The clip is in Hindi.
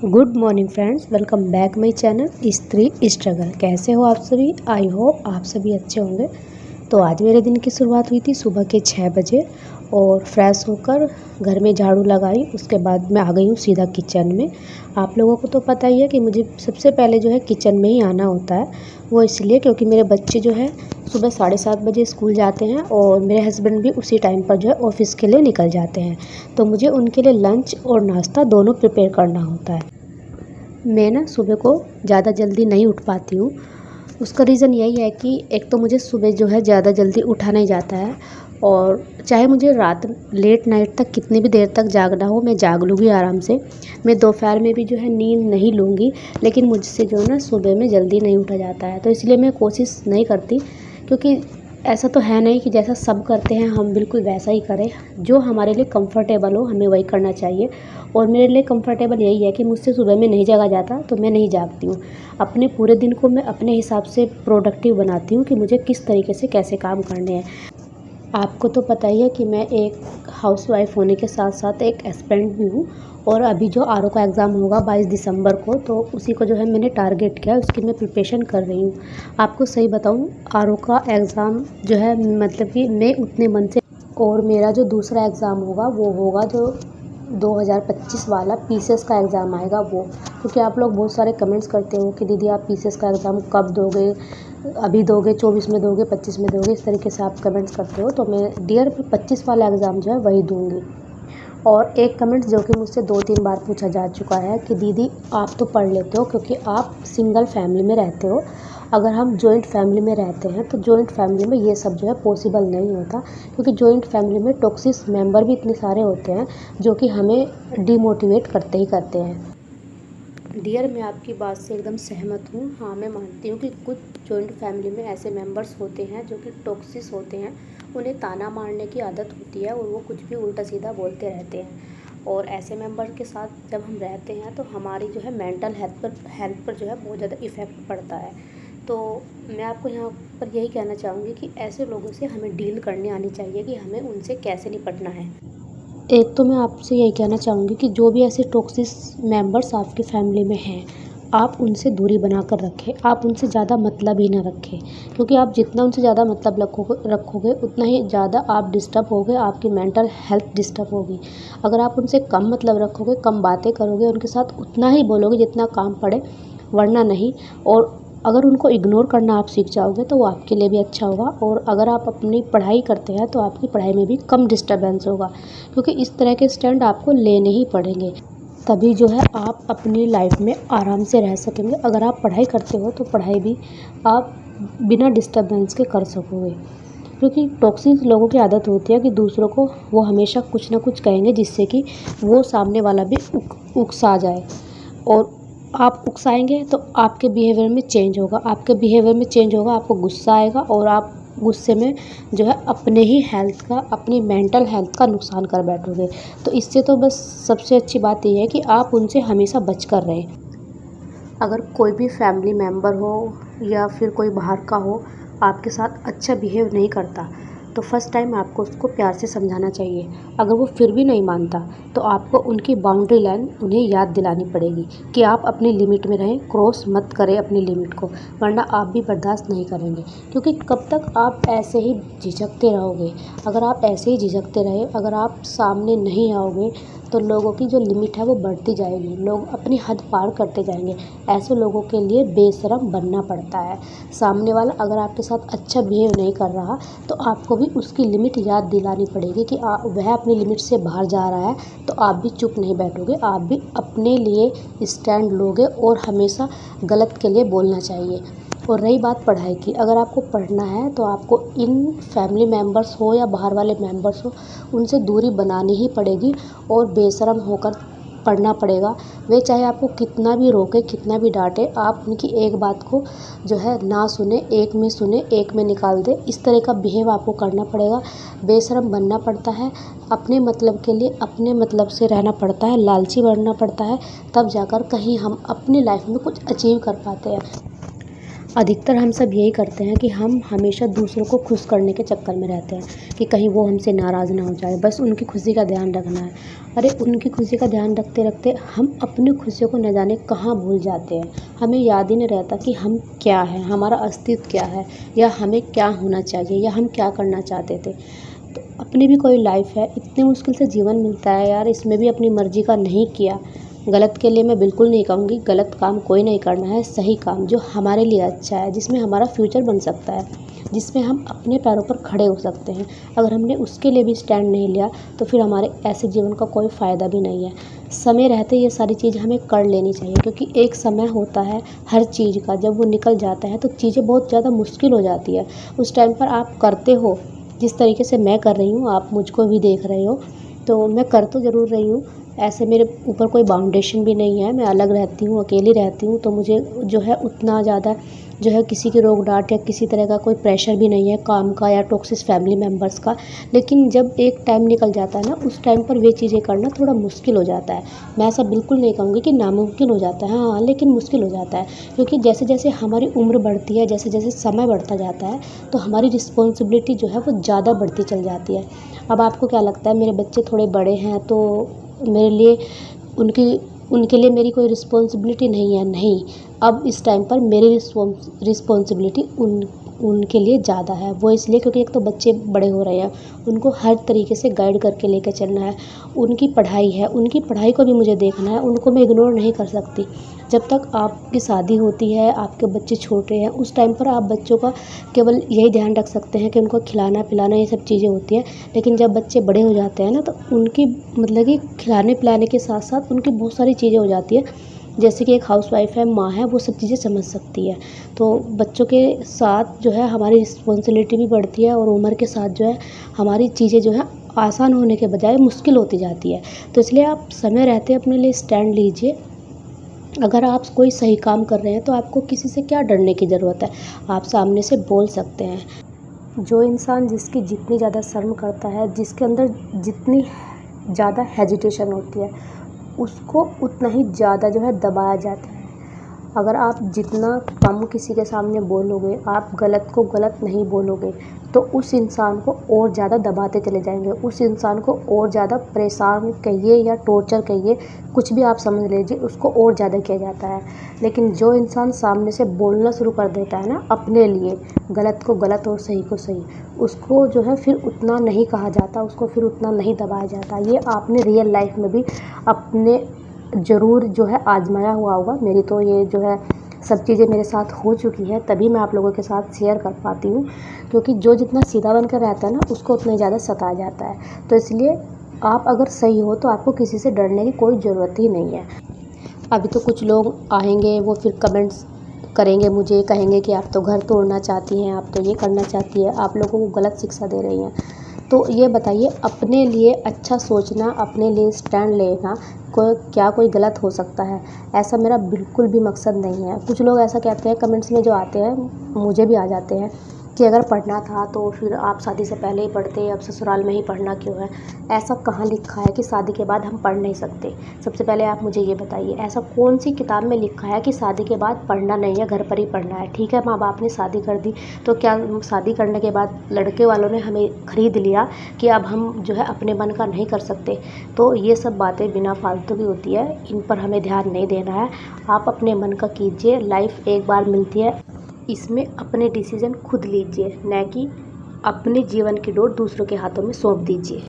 Good morning friends, welcome back my channel स्त्री स्ट्रगल। कैसे हो आप सभी? आई होप आप सभी अच्छे होंगे। तो आज मेरे दिन की शुरुआत हुई थी सुबह के 6 बजे और फ्रेश होकर घर में झाड़ू लगाई। उसके बाद मैं आ गई हूँ सीधा किचन में। आप लोगों को तो पता ही है कि मुझे सबसे पहले जो है किचन में ही आना होता है। वो इसलिए क्योंकि मेरे बच्चे जो है सुबह 7:30 बजे स्कूल जाते हैं और मेरे हस्बैंड भी उसी टाइम पर जो है ऑफिस के लिए निकल जाते हैं। तो मुझे उनके लिए लंच और नाश्ता दोनों प्रिपेयर करना होता है। मैं ना सुबह को ज़्यादा जल्दी नहीं उठ पाती हूँ। उसका रीज़न यही है कि एक तो मुझे सुबह जो है ज़्यादा जल्दी उठा नहीं जाता है, और चाहे मुझे रात लेट नाइट तक कितनी भी देर तक जागना हो मैं जाग लूँगी आराम से। मैं दोपहर में भी जो है नींद नहीं लूँगी, लेकिन मुझसे जो है ना सुबह में जल्दी नहीं उठा जाता है। तो इसलिए मैं कोशिश नहीं करती, क्योंकि ऐसा तो है नहीं कि जैसा सब करते हैं हम बिल्कुल वैसा ही करें। जो हमारे लिए कंफर्टेबल हो हमें वही करना चाहिए। और मेरे लिए कंफर्टेबल यही है कि मुझसे सुबह में नहीं जागा जाता तो मैं नहीं जागती हूँ। अपने पूरे दिन को मैं अपने हिसाब से प्रोडक्टिव बनाती हूँ कि मुझे किस तरीके से कैसे काम करने हैं। आपको तो पता ही है कि मैं एक हाउसवाइफ होने के साथ साथ एक एस्पिरेंट भी हूँ। और अभी जो आरओ का एग्ज़ाम होगा 22 दिसंबर को, तो उसी को जो है मैंने टारगेट किया है, उसकी मैं प्रिपरेशन कर रही हूँ। आपको सही बताऊँ, आरओ का एग्ज़ाम जो है मतलब कि मैं उतने मन से, और मेरा जो दूसरा एग्ज़ाम होगा वो होगा जो 2025 वाला पीसीएस का एग्ज़ाम आएगा वो। क्योंकि आप लोग बहुत सारे कमेंट्स करते हो कि दीदी आप पीसीएस का एग्ज़ाम कब दोगे, अभी दोगे, 24 में दोगे, 25 में दोगे, इस तरीके से आप कमेंट्स करते हो। तो मैं डियर 25 वाला एग्ज़ाम जो है वही दूँगी। और एक कमेंट्स जो कि मुझसे 2-3 बार पूछा जा चुका है कि दीदी आप तो पढ़ लेते हो क्योंकि आप सिंगल फैमिली में रहते हो, अगर हम जॉइंट फैमिली में रहते हैं तो जॉइंट फैमिली में ये सब जो है पॉसिबल नहीं होता। क्योंकि जॉइंट फैमिली में टॉक्सिक मेंबर भी इतने सारे होते हैं जो कि हमें डिमोटिवेट करते ही करते हैं। डियर, मैं आपकी बात से एकदम सहमत हूँ। हाँ, मैं मानती हूँ कि कुछ जॉइंट फैमिली में ऐसे मेंबर्स होते हैं जो कि टॉक्सिक होते हैं। उन्हें ताना मारने की आदत होती है और वो कुछ भी उल्टा सीधा बोलते रहते हैं। और ऐसे मेंबर के साथ जब हम रहते हैं तो हमारी जो है मेंटल हेल्थ पर जो है बहुत ज़्यादा इफ़ेक्ट पड़ता है। तो मैं आपको यहाँ पर यही कहना चाहूँगी कि ऐसे लोगों से हमें डील करने आनी चाहिए कि हमें उनसे कैसे निपटना है। एक तो मैं आपसे यही कहना चाहूँगी कि जो भी ऐसे टॉक्सिक मेंबर्स आपकी फैमिली में हैं, आप उनसे दूरी बना कर रखें। आप उनसे ज़्यादा मतलब ही ना रखें, क्योंकि आप जितना उनसे ज़्यादा मतलब रखोगे उतना ही ज़्यादा आप डिस्टर्ब होगे, आपकी मेंटल हेल्थ डिस्टर्ब होगी। अगर आप उनसे कम मतलब रखोगे, कम बातें करोगे, उनके साथ उतना ही बोलोगे जितना काम पड़े, वरना नहीं। और अगर उनको इग्नोर करना आप सीख जाओगे तो वो आपके लिए भी अच्छा होगा। और अगर आप अपनी पढ़ाई करते हैं तो आपकी पढ़ाई में भी कम डिस्टर्बेंस होगा, क्योंकि इस तरह के स्टैंड आपको लेने ही पड़ेंगे। तभी जो है आप अपनी लाइफ में आराम से रह सकेंगे। अगर आप पढ़ाई करते हो तो पढ़ाई भी आप बिना डिस्टर्बेंस के कर सकोगे। क्योंकि टॉक्सिक लोगों की आदत होती है कि दूसरों को वो हमेशा कुछ ना कुछ कहेंगे जिससे कि वो सामने वाला भी उकसा जाए। और आप उकसाएंगे तो आपके बिहेवियर में चेंज होगा, आपको गुस्सा आएगा और आप गुस्से में जो है अपने ही हेल्थ का, अपनी मेंटल हेल्थ का नुकसान कर बैठोगे। तो इससे तो बस सबसे अच्छी बात ये है कि आप उनसे हमेशा बच कर रहें। अगर कोई भी फैमिली मेम्बर हो या फिर कोई बाहर का हो आपके साथ अच्छा बिहेव नहीं करता, तो फर्स्ट टाइम आपको उसको प्यार से समझाना चाहिए। अगर वो फिर भी नहीं मानता तो आपको उनकी बाउंड्री लाइन उन्हें याद दिलानी पड़ेगी कि आप अपनी लिमिट में रहें, क्रॉस मत करें अपनी लिमिट को, वरना आप भी बर्दाश्त नहीं करेंगे। क्योंकि कब तक आप ऐसे ही झिझकते रहोगे? अगर आप ऐसे ही झिझकते रहे, अगर आप सामने नहीं आओगे, तो लोगों की जो लिमिट है वो बढ़ती जाएगी, लोग अपनी हद पार करते जाएंगे। ऐसे लोगों के लिए बेशरम बनना पड़ता है। सामने वाला अगर आपके साथ अच्छा बिहेव नहीं कर रहा तो आपको भी उसकी लिमिट याद दिलानी पड़ेगी कि वह अपनी लिमिट से बाहर जा रहा है, तो आप भी चुप नहीं बैठोगे, आप भी अपने लिए स्टैंड लोगे और हमेशा गलत के लिए बोलना चाहिए। और रही बात पढ़ाई की, अगर आपको पढ़ना है तो आपको इन फैमिली मेम्बर्स हो या बाहर वाले मेम्बर्स हो, उनसे दूरी बनानी ही पड़ेगी और बेशरम होकर पढ़ना पड़ेगा। वे चाहे आपको कितना भी रोके, कितना भी डांटे, आप उनकी एक बात को जो है ना सुने, एक में सुने, एक में निकाल दे, इस तरह का बिहेव आपको करना पड़ेगा। बेशरम बनना पड़ता है, अपने मतलब के लिए अपने मतलब से रहना पड़ता है, लालची बनना पड़ता है, तब जाकर कहीं हम अपनी लाइफ में कुछ अचीव कर पाते हैं। अधिकतर हम सब यही करते हैं कि हम हमेशा दूसरों को खुश करने के चक्कर में रहते हैं कि कहीं वो हमसे नाराज़ ना हो जाए, बस उनकी खुशी का ध्यान रखना है। अरे उनकी खुशी का ध्यान रखते रखते हम अपनी खुशियों को न जाने कहाँ भूल जाते हैं। हमें याद ही नहीं रहता कि हम क्या हैं, हमारा अस्तित्व क्या है, या हमें क्या होना चाहिए, या हम क्या करना चाहते थे। तो अपनी भी कोई लाइफ है, इतनी मुश्किल से जीवन मिलता है यार, इसमें भी अपनी मर्जी का नहीं किया। गलत के लिए मैं बिल्कुल नहीं कहूँगी, गलत काम कोई नहीं करना है, सही काम जो हमारे लिए अच्छा है, जिसमें हमारा फ्यूचर बन सकता है, जिसमें हम अपने पैरों पर खड़े हो सकते हैं। अगर हमने उसके लिए भी स्टैंड नहीं लिया तो फिर हमारे ऐसे जीवन का कोई फ़ायदा भी नहीं है। समय रहते ये सारी चीज़ हमें कर लेनी चाहिए, क्योंकि एक समय होता है हर चीज़ का, जब वो निकल जाता है तो चीज़ें बहुत ज़्यादा मुश्किल हो जाती है। उस टाइम पर आप करते हो जिस तरीके से मैं कर रही हूँ, आप मुझको भी देख रहे हो, तो मैं कर तो ज़रूर रही हूँ। ऐसे मेरे ऊपर कोई बाउंडेशन भी नहीं है, मैं अलग रहती हूँ, अकेली रहती हूँ, तो मुझे जो है उतना ज़्यादा जो है किसी की रोक डांट या किसी तरह का कोई प्रेशर भी नहीं है काम का या टॉक्सिक फैमिली मेम्बर्स का। लेकिन जब एक टाइम निकल जाता है ना, उस टाइम पर वे चीज़ें करना थोड़ा मुश्किल हो जाता है। मैं ऐसा बिल्कुल नहीं कहूँगी कि नामुमकिन हो जाता है, हाँ, लेकिन मुश्किल हो जाता है, क्योंकि जैसे जैसे हमारी उम्र बढ़ती है, जैसे जैसे समय बढ़ता जाता है, तो हमारी रिस्पॉन्सिबिलिटी जो है वो ज़्यादा बढ़ती चल जाती है। अब आपको क्या लगता है मेरे बच्चे थोड़े बड़े हैं तो मेरे लिए उनकी उनके लिए मेरी कोई रिस्पॉन्सिबिलिटी नहीं है? नहीं, अब इस टाइम पर मेरी रिस्पॉन्सिबिलिटी उनके लिए ज़्यादा है। वो इसलिए क्योंकि एक तो बच्चे बड़े हो रहे हैं, उनको हर तरीके से गाइड करके लेके चलना है। उनकी पढ़ाई है, उनकी पढ़ाई को भी मुझे देखना है, उनको मैं इग्नोर नहीं कर सकती। जब तक आपकी शादी होती है, आपके बच्चे छोटे हैं, उस टाइम पर आप बच्चों का केवल यही ध्यान रख सकते हैं कि उनको खिलाना पिलाना ये सब चीज़ें होती हैं। लेकिन जब बच्चे बड़े हो जाते हैं ना, तो उनकी मतलब कि खिलाने पिलाने के साथ साथ उनकी बहुत सारी चीज़ें हो जाती है। जैसे कि एक हाउसवाइफ़ है, माँ है, वो सब चीज़ें समझ सकती है। तो बच्चों के साथ जो है हमारी रिस्पॉन्सिबिलिटी भी बढ़ती है, और उम्र के साथ जो है हमारी चीज़ें जो है आसान होने के बजाय मुश्किल होती जाती है। तो इसलिए आप समय रहते अपने लिए स्टैंड लीजिए। अगर आप कोई सही काम कर रहे हैं तो आपको किसी से क्या डरने की ज़रूरत है, आप सामने से बोल सकते हैं। जो इंसान जिसकी जितनी ज़्यादा शर्म करता है, जिसके अंदर जितनी ज़्यादा हेजिटेशन होती है, उसको उतना ही ज़्यादा जो है दबाया जाता है। अगर आप जितना कम किसी के सामने बोलोगे, आप गलत को गलत नहीं बोलोगे, तो उस इंसान को और ज़्यादा दबाते चले जाएंगे, उस इंसान को और ज़्यादा परेशान कहिए या टॉर्चर कहिए, कुछ भी आप समझ लीजिए, उसको और ज़्यादा किया जाता है। लेकिन जो इंसान सामने से बोलना शुरू कर देता है ना अपने लिए, गलत को गलत और सही को सही, उसको जो है फिर उतना नहीं कहा जाता, उसको फिर उतना नहीं दबाया जाता। ये आपने रियल लाइफ में भी अपने ज़रूर जो है आजमाया हुआ होगा। मेरी तो ये जो है सब चीज़ें मेरे साथ हो चुकी है, तभी मैं आप लोगों के साथ शेयर कर पाती हूँ, क्योंकि जो जितना सीधा बनकर रहता है ना, उसको उतना ज़्यादा सताया जाता है। तो इसलिए आप अगर सही हो तो आपको किसी से डरने की कोई ज़रूरत ही नहीं है। अभी तो कुछ लोग आएंगे, वो फिर कमेंट्स करेंगे, मुझे कहेंगे कि आप तो घर तोड़ना चाहती हैं, आप तो ये करना चाहती है, आप लोगों को गलत शिक्षा दे रही हैं। तो ये बताइए, अपने लिए अच्छा सोचना, अपने लिए स्टैंड लेना कोई गलत हो सकता है? ऐसा मेरा बिल्कुल भी मकसद नहीं है। कुछ लोग ऐसा कहते हैं कमेंट्स में जो आते हैं, मुझे भी आ जाते हैं, कि अगर पढ़ना था तो फिर आप शादी से पहले ही पढ़ते, अब ससुराल में ही पढ़ना क्यों है? ऐसा कहाँ लिखा है कि शादी के बाद हम पढ़ नहीं सकते? सबसे पहले आप मुझे ये बताइए, ऐसा कौन सी किताब में लिखा है कि शादी के बाद पढ़ना नहीं है, घर पर ही पढ़ना है? ठीक है, माँ बाप ने शादी कर दी, तो क्या शादी करने के बाद लड़के वालों ने हमें ख़रीद लिया कि अब हम जो है अपने मन का नहीं कर सकते? तो ये सब बातें बिना फालतू की होती है, इन पर हमें ध्यान नहीं देना है। आप अपने मन का कीजिए, लाइफ एक बार मिलती है, इसमें अपने डिसीज़न खुद लीजिए, न कि अपने जीवन की डोर दूसरों के हाथों में सौंप दीजिए।